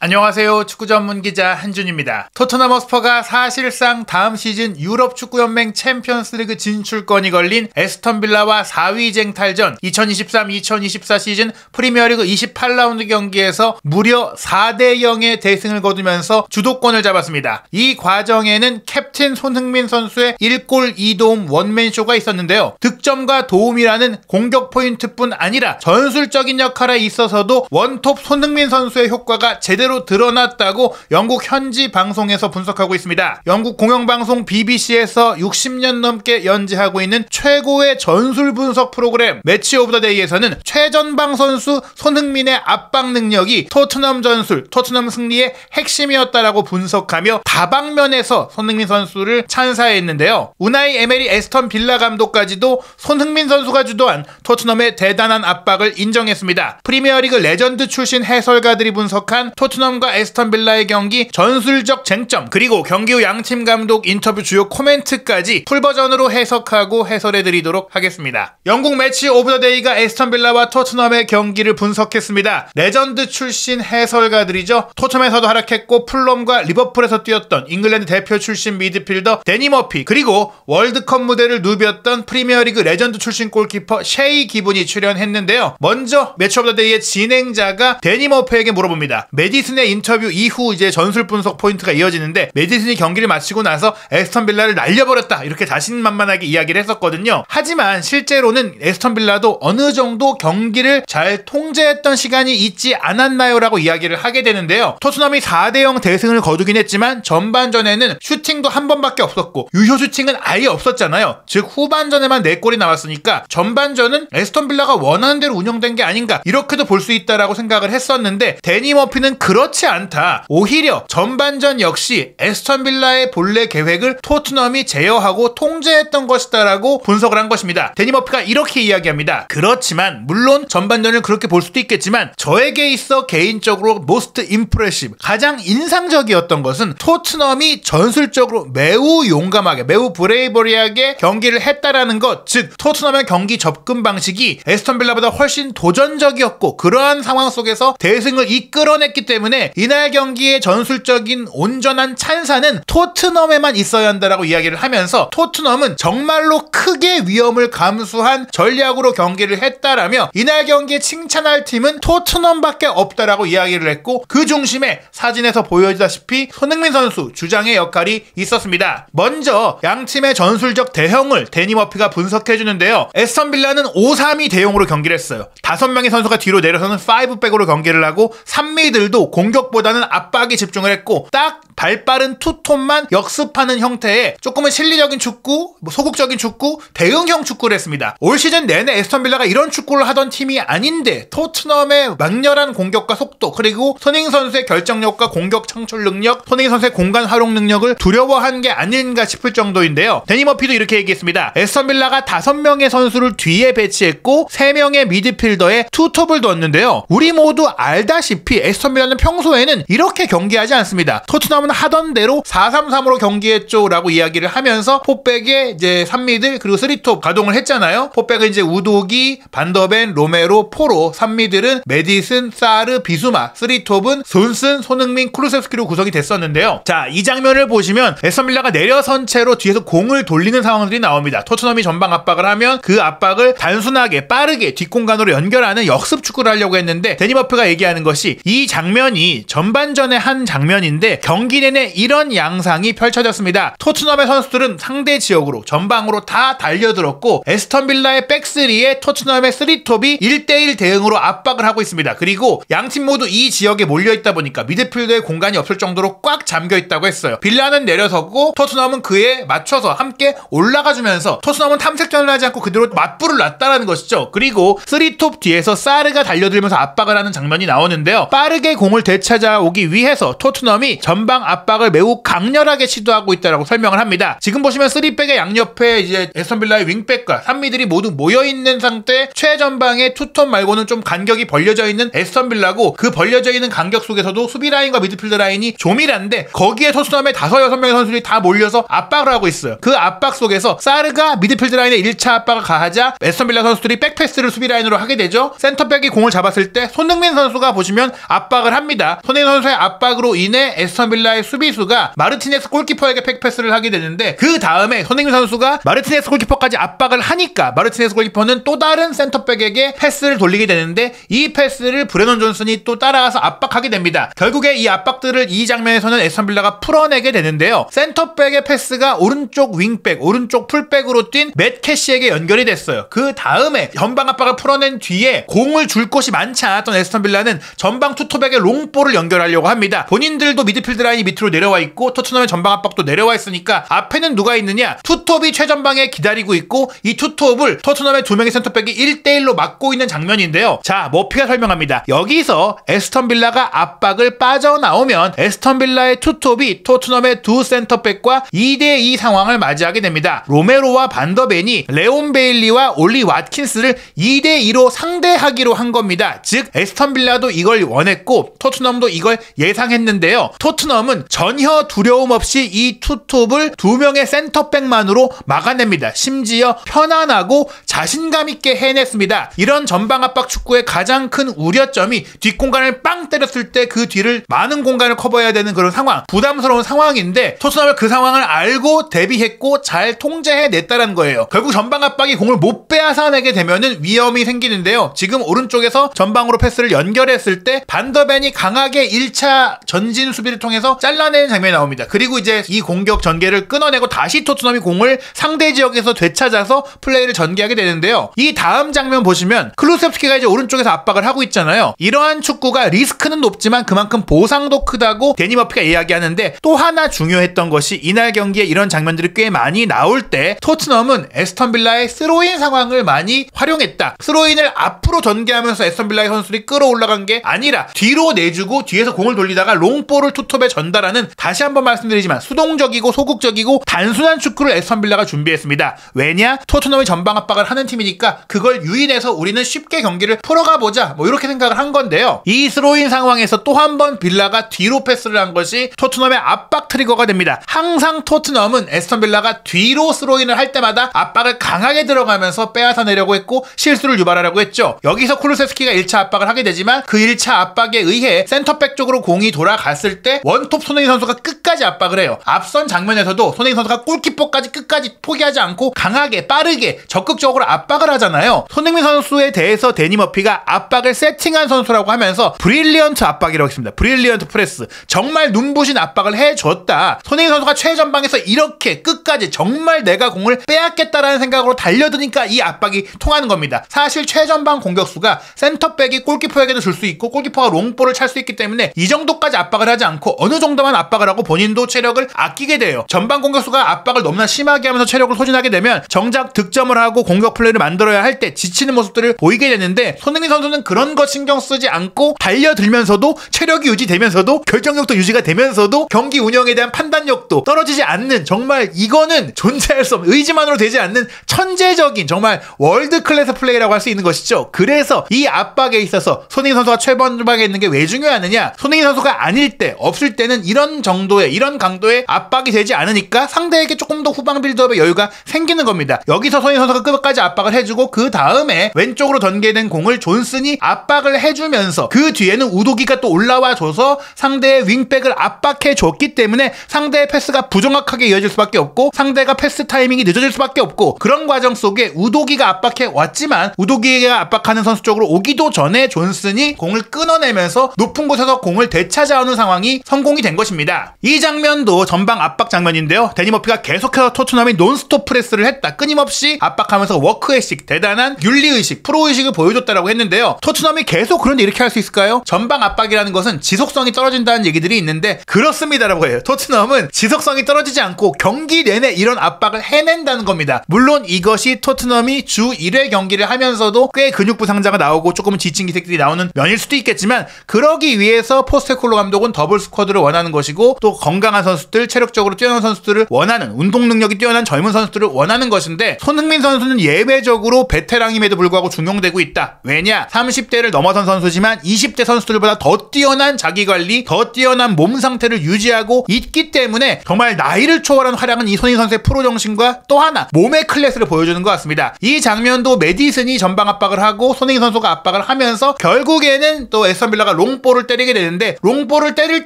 안녕하세요. 축구 전문 기자 한준입니다. 토트넘 허스퍼가 사실상 다음 시즌 유럽 축구연맹 챔피언스리그 진출권이 걸린 에스턴 빌라와 4위 쟁탈전 2023-2024 시즌 프리미어리그 28라운드 경기에서 무려 4대0의 대승을 거두면서 주도권을 잡았습니다. 이 과정에는 캡틴 손흥민 선수의 1골 2도움 원맨쇼가 있었는데요. 득점과 도움이라는 공격 포인트뿐 아니라 전술적인 역할에 있어서도 원톱 손흥민 선수의 효과가 제대로 드러났다고 영국 현지 방송에서 분석하고 있습니다. 영국 공영방송 BBC에서 60년 넘게 연재하고 있는 최고의 전술 분석 프로그램 매치 오브 더 데이에서는 최전방 선수 손흥민의 압박 능력이 토트넘 전술, 토트넘 승리의 핵심이었다라고 분석하며 다방면에서 손흥민 선수를 찬사했는데요. 우나이 에메리 에스턴 빌라 감독까지도 손흥민 선수가 주도한 토트넘의 대단한 압박을 인정했습니다. 프리미어리그 레전드 출신 해설가들이 분석한 토트넘과 에스턴 빌라의 경기 전술적 쟁점, 그리고 경기 후 양팀 감독 인터뷰 주요 코멘트까지 풀버전으로 해석하고 해설해드리도록 하겠습니다. 영국 매치 오브 더 데이가 에스턴 빌라와 토트넘의 경기를 분석했습니다. 레전드 출신 해설가들이죠. 토트넘에서도 활약했고 풀럼과 리버풀에서 뛰었던 잉글랜드 대표 출신 미드필더 데니 머피, 그리고 월드컵 무대를 누볐던 프리미어리그 레전드 출신 골키퍼 셰이 기분이 출연했는데요. 먼저 매치 오브 더 데이의 진행자가 데니 머피에게 물어봅니다. 메디슨의 인터뷰 이후 이제 전술 분석 포인트가 이어지는데, 메디슨이 경기를 마치고 나서 에스턴 빌라를 날려버렸다 이렇게 자신만만하게 이야기를 했었거든요. 하지만 실제로는 에스턴 빌라도 어느 정도 경기를 잘 통제했던 시간이 있지 않았나요? 라고 이야기를 하게 되는데요. 토트넘이 4대0 대승을 거두긴 했지만 전반전에는 슈팅도 한 번밖에 없었고 유효 슈팅은 아예 없었잖아요. 즉 후반전에만 4골이 나왔으니까 전반전은 에스턴 빌라가 원하는 대로 운영된 게 아닌가, 이렇게도 볼 수 있다라고 생각을 했었는데, 데니 머피는 그렇지 않다, 오히려 전반전 역시 에스턴 빌라의 본래 계획을 토트넘이 제어하고 통제했던 것이다 라고 분석을 한 것입니다. 데니 머피가 이렇게 이야기합니다. 그렇지만 물론 전반전을 그렇게 볼 수도 있겠지만 저에게 있어 개인적으로 most impressive, 가장 인상적이었던 것은 토트넘이 전술적으로 매우 용감하게, 매우 브레이버리하게 경기를 했다라는 것. 즉 토트넘의 경기 접근 방식이 에스턴 빌라보다 훨씬 도전적이었고, 그러한 상황 속에서 대승을 이끌어냈기 때문에 이날 경기의 전술적인 온전한 찬사는 토트넘에만 있어야 한다라고 이야기를 하면서, 토트넘은 정말로 크게 위험을 감수한 전략으로 경기를 했다라며 이날 경기에 칭찬할 팀은 토트넘밖에 없다라고 이야기를 했고, 그 중심에 사진에서 보여지다시피 손흥민 선수 주장의 역할이 있었습니다. 먼저 양팀의 전술적 대형을 데니 머피가 분석해주는데요. 에스턴 빌라는 5-3-2 대용으로 경기를 했어요. 5명의 선수가 뒤로 내려서는 5백으로 경기를 하고, 산미들도 공격보다는 압박에 집중을 했고, 딱 발빠른 투톱만 역습하는 형태의 조금은 실리적인 축구, 소극적인 축구, 대응형 축구를 했습니다. 올 시즌 내내 에스턴 빌라가 이런 축구를 하던 팀이 아닌데 토트넘의 맹렬한 공격과 속도, 그리고 손흥민 선수의 결정력과 공격 창출 능력, 손흥민 선수의 공간 활용 능력을 두려워한 게 아닌가 싶을 정도인데요. 데니 머피도 이렇게 얘기했습니다. 에스턴 빌라가 5명의 선수를 뒤에 배치했고 3명의 미드필더에 투톱을 뒀는데요. 우리 모두 알다시피 에스턴 빌라는 평소에는 이렇게 경기하지 않습니다. 토트넘은 하던 대로 4-3-3으로 경기했죠 라고 이야기를 하면서 포백에 이제 3미들 그리고 3톱 가동을 했잖아요. 포백은 이제 우도기, 반더벤, 로메로, 포로, 3미들은 메디슨, 사르, 비수마, 3톱은 존슨, 손흥민, 쿠루세스키로 구성이 됐었는데요. 자, 이 장면을 보시면 에스턴 빌라가 내려선 채로 뒤에서 공을 돌리는 상황들이 나옵니다. 토트넘이 전방 압박을 하면 그 압박을 단순하게 빠르게 뒷공간으로 연결하는 역습 축구를 하려고 했는데, 데니 머피가 얘기하는 것이 이 장면이 전반전의 한 장면인데 경기 내내 이런 양상이 펼쳐졌습니다. 토트넘의 선수들은 상대 지역으로 전방으로 다 달려들었고, 에스턴 빌라의 백스리에 토트넘의 3톱이 1대1 대응으로 압박을 하고 있습니다. 그리고 양팀 모두 이 지역에 몰려있다 보니까 미드필더의 공간이 없을 정도로 꽉 잠겨있다고 했어요. 빌라는 내려서고 토트넘은 그에 맞춰서 함께 올라가주면서 토트넘은 탐색전을 하지 않고 그대로 맞불을 놨다라는 것이죠. 그리고 3톱 뒤에서 사르가 달려들면서 압박을 하는 장면이 나오는데요. 빠르게 공을 되찾아오기 위해서 토트넘이 전방 압박을 매우 강렬하게 시도하고 있다라고 설명을 합니다. 지금 보시면 3백의 양옆에 이제 에스턴 빌라의 윙백과 3미들이 모두 모여있는 상태, 최전방에 투톱 말고는 좀 간격이 벌려져 있는 에스턴 빌라고, 그 벌려져 있는 간격 속에서도 수비 라인과 미드필더 라인이 조밀한데 거기에 토트넘의 5-6명의 선수들이 다 몰려서 압박을 하고 있어요. 그 압박 속에서 사르가 미드필드 라인에 1차 압박을 가하자 에스턴 빌라 선수들이 백패스를 수비 라인으로 하게 되죠. 센터백이 공을 잡았을 때 손흥민 선수가 보시면 압박을 합니다. 합니다. 손흥민 선수의 압박으로 인해 에스턴 빌라의 수비수가 마르티네스 골키퍼에게 백패스를 하게 되는데, 그 다음에 손흥민 선수가 마르티네스 골키퍼까지 압박을 하니까 마르티네스 골키퍼는 또 다른 센터백에게 패스를 돌리게 되는데, 이 패스를 브레넌 존슨이 또 따라가서 압박하게 됩니다. 결국에 이 압박들을 이 장면에서는 에스턴 빌라가 풀어내게 되는데요. 센터백의 패스가 오른쪽 윙백, 오른쪽 풀백으로 뛴 맷 캐시에게 연결이 됐어요. 그 다음에 전방 압박을 풀어낸 뒤에 공을 줄 곳이 많지 않았던 에스턴 빌라는 전방 투톱에게 롱볼을 연결하려고 합니다. 본인들도 미드필드 라인이 밑으로 내려와 있고 토트넘의 전방 압박도 내려와 있으니까 앞에는 누가 있느냐? 투톱이 최전방에 기다리고 있고, 이 투톱을 토트넘의 두 명의 센터백이 1대1로 막고 있는 장면인데요. 자, 머피가 설명합니다. 여기서 에스턴 빌라가 압박을 빠져나오면 에스턴 빌라의 투톱이 토트넘의 두 센터백과 2대2 상황을 맞이하게 됩니다. 로메로와 반더벤이 레온 베일리와 올리 왓킨스를 2대2로 상대하기로 한 겁니다. 즉 에스턴 빌라도 이걸 원했고 토트넘도 이걸 예상했는데요. 토트넘은 전혀 두려움 없이 이 투톱을 두 명의 센터백만으로 막아냅니다. 심지어 편안하고 자신감 있게 해냈습니다. 이런 전방 압박 축구의 가장 큰 우려점이 뒷공간을 빵 때렸을 때 그 뒤를 많은 공간을 커버해야 되는 그런 상황, 부담스러운 상황인데 토트넘은 그 상황을 알고 대비했고 잘 통제해냈다는 거예요. 결국 전방 압박이 공을 못 빼앗아내게 되면은 위험이 생기는데요. 지금 오른쪽에서 전방으로 패스를 연결했을 때 반더벤이 강하게 1차 전진 수비를 통해서 잘라내는 장면이 나옵니다. 그리고 이제 이 공격 전개를 끊어내고 다시 토트넘이 공을 상대 지역에서 되찾아서 플레이를 전개하게 되는데요. 이 다음 장면 보시면 클루셉스키가 이제 오른쪽에서 압박을 하고 있잖아요. 이러한 축구가 리스크는 높지만 그만큼 보상도 크다고 데니 머피가 이야기하는데, 또 하나 중요했던 것이 이날 경기에 이런 장면들이 꽤 많이 나올 때 토트넘은 에스턴 빌라의 스로인 상황을 많이 활용했다. 스로인을 앞으로 전개하면서 에스턴 빌라의 선수들이 끌어올라간 게 아니라 뒤로 내주고 뒤에서 공을 돌리다가 롱볼을 투톱에 전달하는, 다시 한번 말씀드리지만 수동적이고 소극적이고 단순한 축구를 에스턴 빌라가 준비했습니다. 왜냐? 토트넘이 전방 압박을 하는 팀이니까 그걸 유인해서 우리는 쉽게 경기를 풀어가보자, 뭐 이렇게 생각을 한 건데요. 이 스로인 상황에서 또 한 번 빌라가 뒤로 패스를 한 것이 토트넘의 압박 트리거가 됩니다. 항상 토트넘은 에스턴 빌라가 뒤로 스로인을 할 때마다 압박을 강하게 들어가면서 빼앗아내려고 했고 실수를 유발하려고 했죠. 여기서 쿠루세스키가 1차 압박을 하게 되지만 그 1차 압박에 의해 센터백 쪽으로 공이 돌아갔을 때 원톱 손흥민 선수가 끝까지 압박을 해요. 앞선 장면에서도 손흥민 선수가 골키퍼까지 끝까지 포기하지 않고 강하게 빠르게 적극적으로 압박을 하잖아요. 손흥민 선수에 대해서 데니 머피가 압박을 세팅한 선수라고 하면서 브릴리언트 압박이라고 했습니다. 브릴리언트 프레스, 정말 눈부신 압박을 해줬다. 손흥민 선수가 최전방에서 이렇게 끝까지 정말 내가 공을 빼앗겠다라는 생각으로 달려드니까 이 압박이 통하는 겁니다. 사실 최전방 공격수가 센터백이 골키퍼에게도 줄 수 있고 골키퍼가 롱볼을 찰 수 있기 때문에 이 정도까지 압박을 하지 않고 어느 정도만 압박을 하고 본인도 체력을 아끼게 돼요. 전방 공격수가 압박을 너무나 심하게 하면서 체력을 소진하게 되면 정작 득점을 하고 공격 플레이를 만들어야 할 때 지치는 모습들을 보이게 되는데, 손흥민 선수는 그런 거 신경 쓰지 않고 달려들면서도 체력이 유지되면서도 결정력도 유지가 되면서도 경기 운영에 대한 판단력도 떨어지지 않는, 정말 이거는 존재할 수 없는, 의지만으로 되지 않는 천재적인 정말 월드 클래스 플레이라고 할 수 있는 것이죠. 그래서 이 압박에 있어서 손흥민 선수가 최전방에 있는 게 왜 중요하느냐? 손흥민 선수가 아닐 때, 없을 때는 이런 정도의, 이런 강도의 압박이 되지 않으니까 상대에게 조금 더 후방 빌드업의 여유가 생기는 겁니다. 여기서 손흥민 선수가 끝까지 압박을 해주고 그 다음에 왼쪽으로 전개된 공을 존슨이 압박을 해주면서 그 뒤에는 우도기가 또 올라와줘서 상대의 윙백을 압박해줬기 때문에 상대의 패스가 부정확하게 이어질 수밖에 없고 상대가 패스 타이밍이 늦어질 수밖에 없고, 그런 과정 속에 우도기가 압박해왔지만 우도기가 압박하는 선수 쪽으로 오기도 전에 존슨이 공을 끊어내면서 높은 곳에서 공을 되찾아오는 상황이 성공이 된 것입니다. 이 장면도 전방 압박 장면인데요. 데니 머피가 계속해서 토트넘이 논스톱 프레스를 했다, 끊임없이 압박하면서 워크의식, 대단한 윤리의식, 프로의식을 보여줬다라고 했는데요. 토트넘이 계속 그런데 이렇게 할 수 있을까요? 전방 압박이라는 것은 지속성이 떨어진다는 얘기들이 있는데 그렇습니다라고 해요. 토트넘은 지속성이 떨어지지 않고 경기 내내 이런 압박을 해낸다는 겁니다. 물론 이것이 토트넘이 주 1회 경기를 하면서도 꽤 근육 부상자가 나오고 조금은 지친 기색들이 나오는 면일 수도 있겠지만, 그러기 위해서 포스테콜로 감독은 더블 스쿼드를 원하는 것이고 또 건강한 선수들, 체력적으로 뛰어난 선수들을 원하는, 운동 능력이 뛰어난 젊은 선수들을 원하는 것인데, 손흥민 선수는 예외적으로 베테랑임에도 불구하고 중용되고 있다. 왜냐? 30대를 넘어선 선수지만 20대 선수들보다 더 뛰어난 자기관리, 더 뛰어난 몸 상태를 유지하고 있기 때문에 정말 나이를 초월한 활약은 이 손흥민 선수의 프로 정신과 또 하나 몸의 클래스를 클래스를 보여주는 것 같습니다. 이 장면도 메디슨이 전방 압박을 하고 손흥민 선수가 압박을 하면서 결국에는 또 에스턴 빌라가 롱볼을 때리게 되는데, 롱볼을 때릴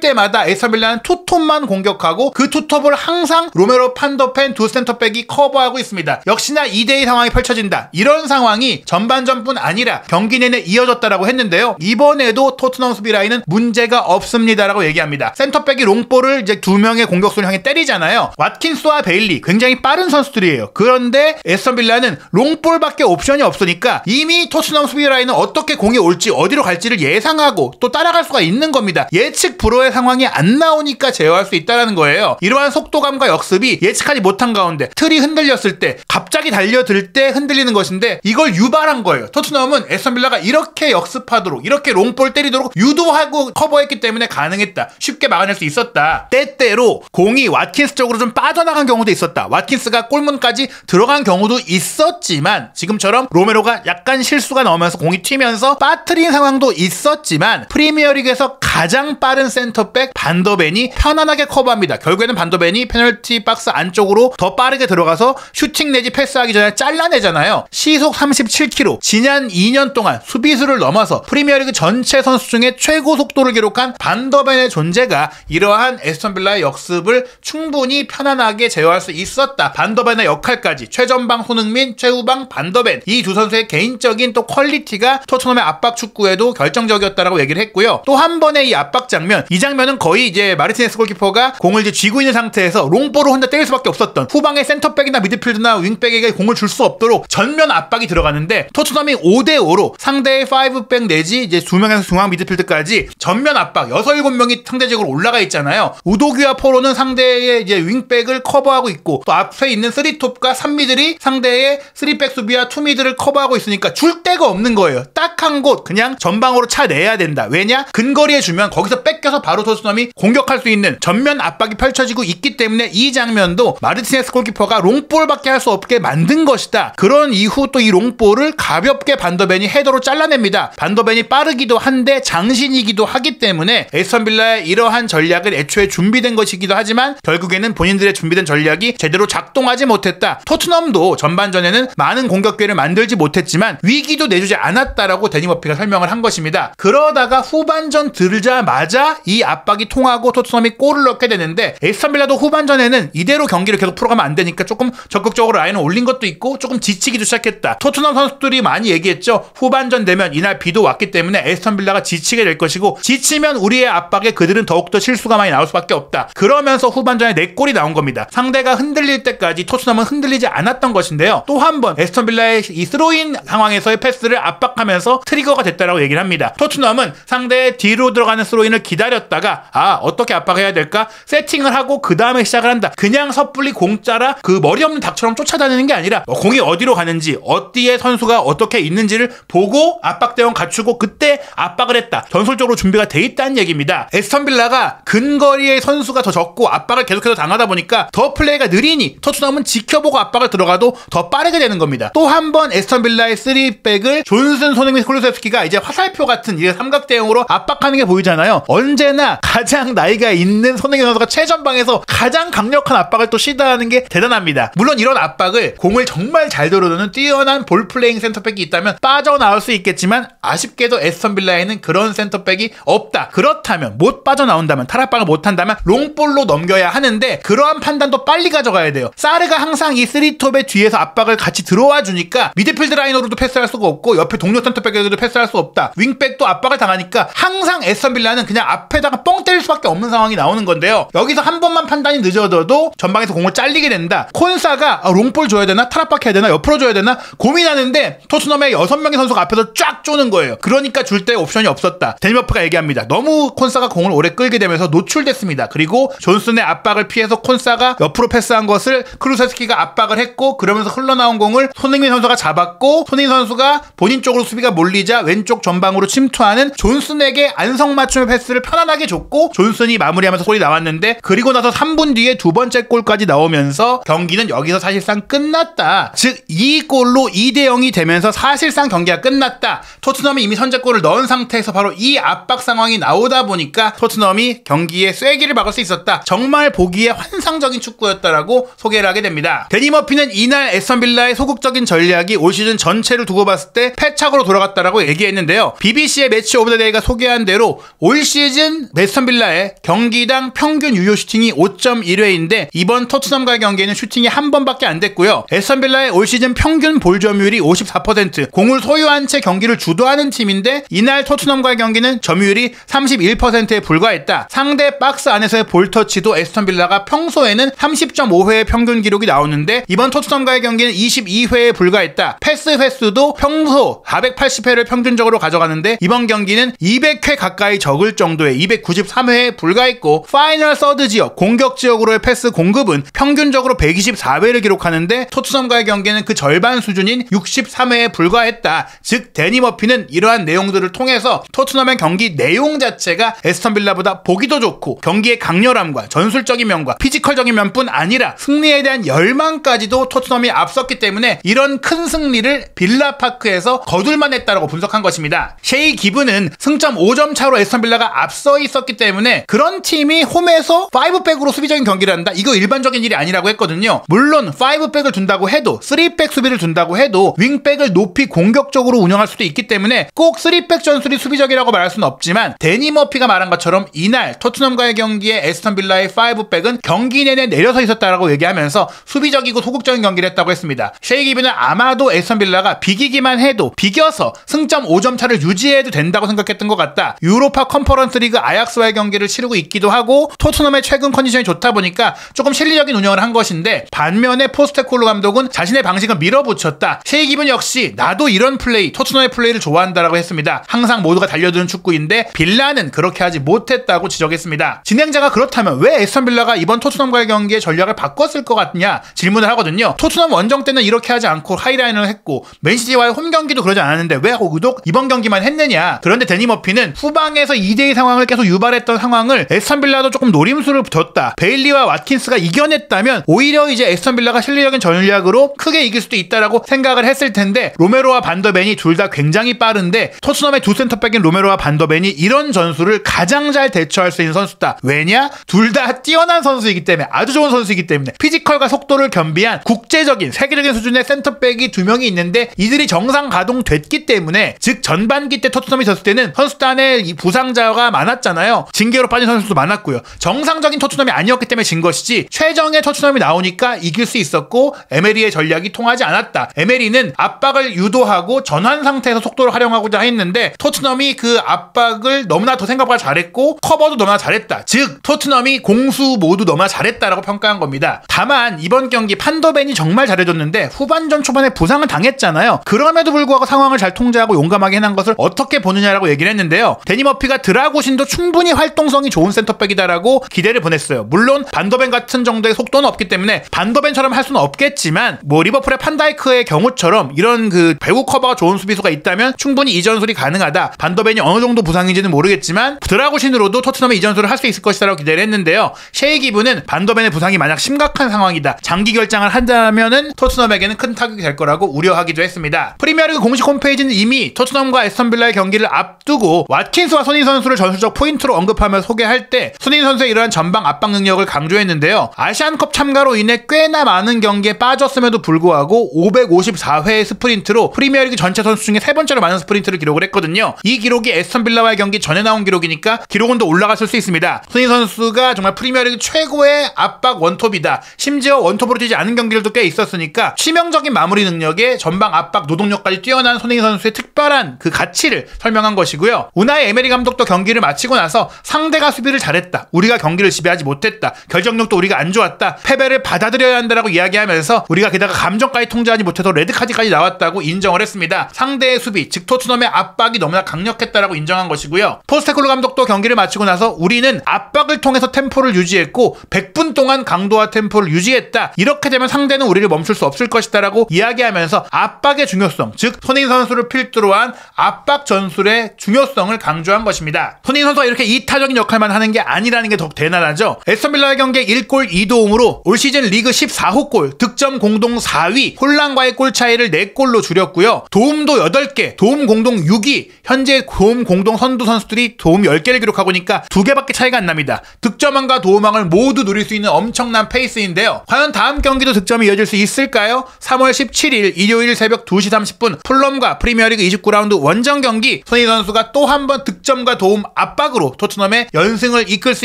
때마다 에스턴 빌라는 투톱만 공격하고 그 투톱을 항상 로메로 판더펜 두 센터백이 커버하고 있습니다. 역시나 2대2 상황이 펼쳐진다. 이런 상황이 전반전뿐 아니라 경기 내내 이어졌다라고 했는데요. 이번에도 토트넘 수비 라인은 문제가 없습니다라고 얘기합니다. 센터백이 롱볼을 이제 두 명의 공격수를 향해 때리잖아요. 왓킨스와 베일리 굉장히 빠른 선수들이에요. 그런데 에스턴 빌라는 롱볼밖에 옵션이 없으니까 이미 토트넘 수비 라인은 어떻게 공이 올지 어디로 갈지를 예상하고 또 따라갈 수가 있는 겁니다. 예측 불허의 상황이 안 나오니까 제어할 수 있다는 거예요. 이러한 속도감과 역습이 예측하지 못한 가운데 틀이 흔들렸을 때 갑자기 달려들 때 흔들리는 것인데, 이걸 유발한 거예요. 토트넘은 에스턴 빌라가 이렇게 역습하도록, 이렇게 롱볼 때리도록 유도하고 커버했기 때문에 가능했다. 쉽게 막아낼 수 있었다. 때때로 공이 왓킨스 쪽으로 좀 빠져나간 경우도 있었다. 왓킨스가 골문까지 들어간 경우도 있었지만, 지금처럼 로메로가 약간 실수가 나오면서 공이 튀면서 빠뜨린 상황도 있었지만, 프리미어리그에서 가장 빠른 센터백 반더벤이 편안하게 커버합니다. 결국에는 반더벤이 페널티 박스 안쪽으로 더 빠르게 들어가서 슈팅 내지 패스하기 전에 잘라내잖아요. 시속 37km, 지난 2년 동안 수비수를 넘어서 프리미어리그 전체 선수 중에 최고 속도를 기록한 반더벤의 존재가 이러한 에스턴 빌라의 역습을 충분히 편안하게 제어할 수 있었다. 반더벤의 역할까지, 최전방 손흥민, 최후방 반더벤, 이 두 선수의 개인적인 또 퀄리티가 토트넘의 압박 축구에도 결정적이었다라고 얘기를 했고요. 또 한 번의 이 압박 장면, 이 장면은 거의 이제 마르티네스 골키퍼가 공을 이제 쥐고 있는 상태에서 롱볼을 혼자 때릴 수밖에 없었던, 후방의 센터백이나 미드필드나 윙백에게 공을 줄 수 없도록 전면 압박이 들어가는데, 토트넘이 5대5로 상대의 5백 내지 이제 2명에서 중앙 미드필드까지 전면 압박 6, 7명이 상대적으로 올라가 있잖아요. 우도기와 포로는 상대의 이제 윙백을 커버하고 있고, 또 앞에 있는 3톱과 3미들이 상대의 3백 수비와 2미들을 커버하고 있으니까 줄 데가 없는 거예요. 딱 한 곳 그냥 전방으로 차내야 된다. 왜냐? 근거리에 주면 거기서 뺏겨서 바로 토트넘이 공격할 수 있는 전면 압박이 펼쳐지고 있기 때문에 이 장면도 마르티네스 골키퍼가 롱볼밖에 할 수 없게 만든 것이다. 그런 이후 또 이 롱볼을 가볍게 반더벤이 헤더로 잘라냅니다. 반더벤이 빠르기도 한데 장신이기도 하기 때문에 에스턴 빌라의 이러한 전략은 애초에 준비된 것이기도 하지만 결국에는 본인들의 준비된 전략이 제대로 작동하지 못했다. 토트넘도 전반전에는 많은 공격 기회를 만들지 못했지만 위기도 내주지 않았다라고 데니 머피가 설명을 한 것입니다. 그러다가 후반전 들자마자 이 압박이 통하고 토트넘이 골을 넣게 되는데, 에스턴 빌라도 후반전에는 이대로 경기를 계속 풀어가면 안 되니까 조금 적극적으로 라인을 올린 것도 있고 조금 지치기도 시작했다. 토트넘 선수들이 많이 얘기했죠. 후반전 되면 이날 비도 왔기 때문에 에스턴 빌라가 지치게 될 것이고, 지치면 우리의 압박에 그들은 더욱더 실수가 많이 나올 수밖에 없다. 그러면서 후반전에 4골이 나온 겁니다. 상대가 흔들릴 때까지 토트넘은 흔들리지 않았던 것인데요. 또 한 번 에스턴 빌라의 이 스로인 상황에서의 패스를 압박하면서 트리거가 됐다라고 얘기를 합니다. 토트넘은 상대의 뒤로 들어가는 스로인을 기다렸다가 어떻게 압박해야 될까 세팅을 하고 그 다음에 시작을 한다. 그냥 섣불리 공짜라 그 머리 없는 닭처럼 쫓아다니는 게 아니라 공이 어디로 가는지, 어디에 선수가 어떻게 있는지를 보고 압박 대응 갖추고 그때 압박을 했다. 전술적으로 준비가 돼 있다는 얘기입니다. 에스턴 빌라가 근거리의 선수가 더 적고 압박을 계속해서 당하다 보니까 더 플레이가 느리니 토트넘은 지켜보고 압박을 들어가도 더 빠르게 되는 겁니다. 또 한 번 에스턴 빌라의 3백을 존슨, 손흥민, 콜루세프스키가 이제 화살표 같은 이제 삼각 대응으로 압박하는 게 보이잖아요. 언제나 가장 나이가 있는 손흥민 선수가 최전방에서 가장 강력한 압박을 또 시도하는 게 대단합니다. 물론 이런 압박을 공을 정말 잘 다루는 뛰어난 볼플레잉 센터백이 있다면 빠져나올 수 있겠지만, 아쉽게도 에스턴 빌라에는 그런 센터백이 없다. 그렇다면, 못 빠져나온다면, 탈압박을 못한다면 롱볼로 넘겨야 하는데, 그러한 판단도 빨리 가져가야 돼요. 사르가 항상 이 3톱의 뒤에서 압박을 같이 들어와 주니까 미드필드 라인으로도 패스할 수가 없고 옆에 동료 센터백에게도 패스할 수 없다. 윙백도 압박을 당하니까 항상 에스턴 빌라는 그냥 앞에다가 뻥 때릴 수밖에 없는 상황이 나오는 건데요. 여기서 한 번만 판단이 늦어져도 전방에서 공을 잘리게 된다. 콘사가 롱볼 줘야 되나? 탈압박 해야 되나? 옆으로 줘야 되나? 고민하는데 토트넘의 6명의 선수가 앞에서 쫙 쪼는 거예요. 그러니까 줄 때 옵션이 없었다. 데니 머피가 얘기합니다. 너무 콘사가 공을 오래 끌게 되면서 노출됐습니다. 그리고 존슨의 압박을 피해서 콘사가 옆으로 패스한 것을 크루세스키가 압박을 했고, 그러면서 흘러나온 공을 손흥민 선수가 잡았고, 손흥민 선수가 본인 쪽으로 수비가 몰리자 왼쪽 전방으로 침투하는 존슨에게 안성맞춤의 패스를 편안하게 줬고 존슨이 마무리하면서 골이 나왔는데, 그리고 나서 3분 뒤에 두 번째 골까지 나오면서 경기는 여기서 사실상 끝났다. 즉 이 골로 2대0이 되면서 사실상 경기가 끝났다. 토트넘이 이미 선제골을 넣은 상태에서 바로 이 압박 상황이 나오다 보니까 토트넘이 경기에 쐐기를 박을 수 있었다. 정말 보기에 환상적인 축구였다라고 소개를 하게 됩니다. 데니 머피는 이 이날 에스턴 빌라의 소극적인 전략이 올 시즌 전체를 두고 봤을 때 패착으로 돌아갔다라고 얘기했는데요. BBC의 매치 오브 더 데이가 소개한 대로 올 시즌 에스턴 빌라의 경기당 평균 유효 슈팅이 5.1회인데 이번 토트넘과의 경기에는 슈팅이 한 번밖에 안 됐고요. 에스턴 빌라의 올 시즌 평균 볼 점유율이 54%, 공을 소유한 채 경기를 주도하는 팀인데 이날 토트넘과의 경기는 점유율이 31%에 불과했다. 상대 박스 안에서의 볼 터치도 에스턴 빌라가 평소에는 30.5회의 평균 기록이 나오는데 이번 토트넘과의 경기는 22회에 불과했다. 패스 횟수도 평소 480회를 평균적으로 가져가는데 이번 경기는 200회 가까이 적을 정도의 293회에 불과했고 파이널 서드 지역, 공격 지역으로의 패스 공급은 평균적으로 124회를 기록하는데 토트넘과의 경기는 그 절반 수준인 63회에 불과했다. 즉 데니 머피는 이러한 내용들을 통해서 토트넘의 경기 내용 자체가 에스턴 빌라보다 보기도 좋고 경기의 강렬함과 전술적인 면과 피지컬적인 면뿐 아니라 승리에 대한 열망까지도 토트넘이 앞섰기 때문에 이런 큰 승리를 빌라파크에서 거둘만 했다라고 분석한 것입니다. 셰이 기브는 승점 5점 차로 에스턴 빌라가 앞서 있었기 때문에 그런 팀이 홈에서 5백으로 수비적인 경기를 한다? 이거 일반적인 일이 아니라고 했거든요. 물론 5백을 둔다고 해도 3백 수비를 둔다고 해도 윙백을 높이 공격적으로 운영할 수도 있기 때문에 꼭 3백 전술이 수비적이라고 말할 수는 없지만 데니 머피가 말한 것처럼 이날 토트넘과의 경기에 에스턴 빌라의 5백은 경기 내내 내려서 있었다라고 얘기하면서 수비적이고 소극적인 경기를 했다고 했습니다. 셰이 기브는 아마도 에스턴 빌라가 비기기만 해도 비겨서 승점 5점 차를 유지해도 된다고 생각했던 것 같다. 유로파 컨퍼런스 리그 아약스와의 경기를 치르고 있기도 하고 토트넘의 최근 컨디션이 좋다 보니까 조금 실리적인 운영을 한 것인데 반면에 포스테콜로 감독은 자신의 방식을 밀어붙였다. 셰이 기분 역시 나도 이런 플레이, 토트넘의 플레이를 좋아한다라고 했습니다. 항상 모두가 달려드는 축구인데 빌라는 그렇게 하지 못했다고 지적했습니다. 진행자가 그렇다면 왜 에스턴 빌라가 이번 토트넘과의 경기에 전략을 바꿨을 것 같냐 질문을 하거든요. 토트넘 원정 때는 이렇게 하지 않고 하이라인을 했고 맨시티와의 홈 경기도 그러지 않았는데 왜 유독 이번 경기만 했느냐. 그런데 데니 머피는 후방에서 2대2 상황을 계속 유발했던 상황을 에스턴 빌라도 조금 노림수를 뒀다. 베일리와 와킨스가 이겨냈다면 오히려 이제 에스턴 빌라가 실리적인 전략으로 크게 이길 수도 있다라고 생각을 했을 텐데 로메로와 반더벤이 둘 다 굉장히 빠른데 토트넘의 두 센터백인 로메로와 반더벤이 이런 전술을 가장 잘 대처할 수 있는 선수다. 왜냐? 둘 다 뛰어난 선수이기 때문에, 아주 좋은 선수이기 때문에 피지컬과 속도를 겸비한 국제적인 세계적인 수준의 센터백이 두 명이 있는데 이들이 정상 가동됐기 때문에, 즉 전반기 때 토트넘이 졌을 때는 선수단에 이 부상자가 많았잖아요. 징계로 빠진 선수도 많았고요. 정상적인 토트넘이 아니었기 때문에 진 것이지 최정의 토트넘이 나오니까 이길 수 있었고 에메리의 전략이 통하지 않았다. 에메리는 압박을 유도하고 전환 상태에서 속도를 활용하고자 했는데 토트넘이 그 압박을 너무나 더 생각보다 잘했고 커버도 너무나 잘했다. 즉 토트넘이 공수 모두 너무나 잘했다라고 평가한 겁니다. 다만 이번 경기 판더벤이 정말 잘해줬는데 후반전 초반에 부상을 당했잖아요. 그럼에도 불구하고 상황을 잘 통제하고 용감하게 해낸 것을 어떻게 보느냐라고 얘기를 했는데요. 데니 머피가 드라구신도 충분히 활동성이 좋은 센터백이다라고 기대를 보냈어요. 물론 반더벤 같은 정도의 속도는 없기 때문에 반더벤처럼 할 수는 없겠지만 리버풀의 판다이크의 경우처럼 이런 그 배우 커버가 좋은 수비수가 있다면 충분히 이 전술이 가능하다. 반더벤이 어느 정도 부상인지는 모르겠지만 드라구신으로도 토트넘이 이 전술을 할 수 있을 것이라고 기대를 했는데요. 셰이 기브는 반더벤의 부상이 만약 심각한 상황이다, 장기 결장을 한다면은 토트넘에게는 큰 타격이 될 거라고 우려하기도 했습니다. 프리미어리그 공식 홈페이지는 이미 토트넘과 에스턴 빌라의 경기를 앞두고 왓킨스와 손흥민 선수를 전술적 포인트로 언급하며 소개할 때 손흥민 선수의 이러한 전방 압박 능력을 강조했는데요. 아시안컵 참가로 인해 꽤나 많은 경기에 빠졌음에도 불구하고 554회의 스프린트로 프리미어리그 전체 선수 중에 세 번째로 많은 스프린트를 기록을 했거든요. 이 기록이 에스턴 빌라와의 경기 전에 나온 기록이니까 기록은 더 올라갔을 수 있습니다. 손흥민 선수가 정말 프리미어리그 최고의 압박 원톱이다. 심지어 원톱으로 뛰지 않은 경기들도 꽤 있었으니까 치명적인 마무리 능력에 전방 압박 노동력까지 뛰어난 손흥민 선수의 특별한 그 가치를 설명한 것이고요. 우나이 에메리 감독도 경기를 마치고 나서 상대가 수비를 잘했다, 우리가 경기를 지배하지 못했다, 결정력도 우리가 안 좋았다, 패배를 받아들여야 한다라고 이야기하면서 우리가 게다가 감정까지 통제하지 못해서 레드카드까지 나왔다고 인정을 했습니다. 상대의 수비, 즉 토트넘의 압박이 너무나 강력했다라고 인정한 것이고요. 포스테콜로 감독도 경기를 마치고 나서 우리는 압박을 통해서 템포를 유지했고 100분 동안 강도와 템포를 유지했다. 이렇게 되면 상대는 우리를 멈출 수 없을 것이다 라고 이야기하면서 압박의 중요성, 즉 손흥민 선수를 필두로 한 압박 전술의 중요성을 강조한 것입니다. 손흥민 선수가 이렇게 이타적인 역할만 하는 게 아니라는 게 더 대단하죠. 에스턴 빌라의 경기에 1골 2도움으로 올 시즌 리그 14호 골, 득점 공동 4위, 홀란과의 골 차이를 4골로 줄였고요. 도움도 8개, 도움 공동 6위, 현재 도움 공동 선두 선수들이 도움 10개를 기록하고 있으니까 2개밖에 차이가 안 납니다. 득점왕과 도움왕을 모두 누릴 수 있는 엄청난 페이스인데요. 과연 다음 경기도 득점이 이어질 수 있을까요? 3월 17일 일요일 새벽 2시 30분 풀럼과 프리미어리그 29라운드 원정 경기, 손흥민 선수가 또 한 번 득점과 도움 압박으로 토트넘의 연승을 이끌 수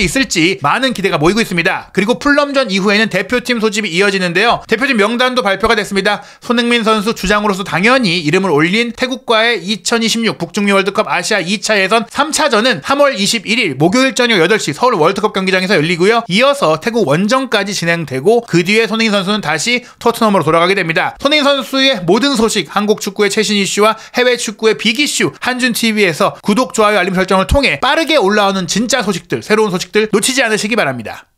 있을지 많은 기대가 모이고 있습니다. 그리고 풀럼전 이후에는 대표팀 소집이 이어지는데요. 대표팀 명단도 발표가 됐습니다. 손흥민 선수 주장으로서 당연히 이름을 올린 태국과의 2026 북중미 월드컵 아시아 2차 예선 3차전은 3월 21일 목요일 저녁 8시 서울 월드컵 경기장에서 열리고요. 이어서 태국 원정까지 진행되고 그 뒤에 손흥민 선수는 다시 토트넘으로 돌아가게 됩니다. 손흥민 선수의 모든 소식, 한국 축구의 최신 이슈와 해외 축구의 빅 이슈, 한준TV에서 구독, 좋아요, 알림 설정을 통해 빠르게 올라오는 진짜 소식들, 새로운 소식들 놓치지 않으시기 바랍니다.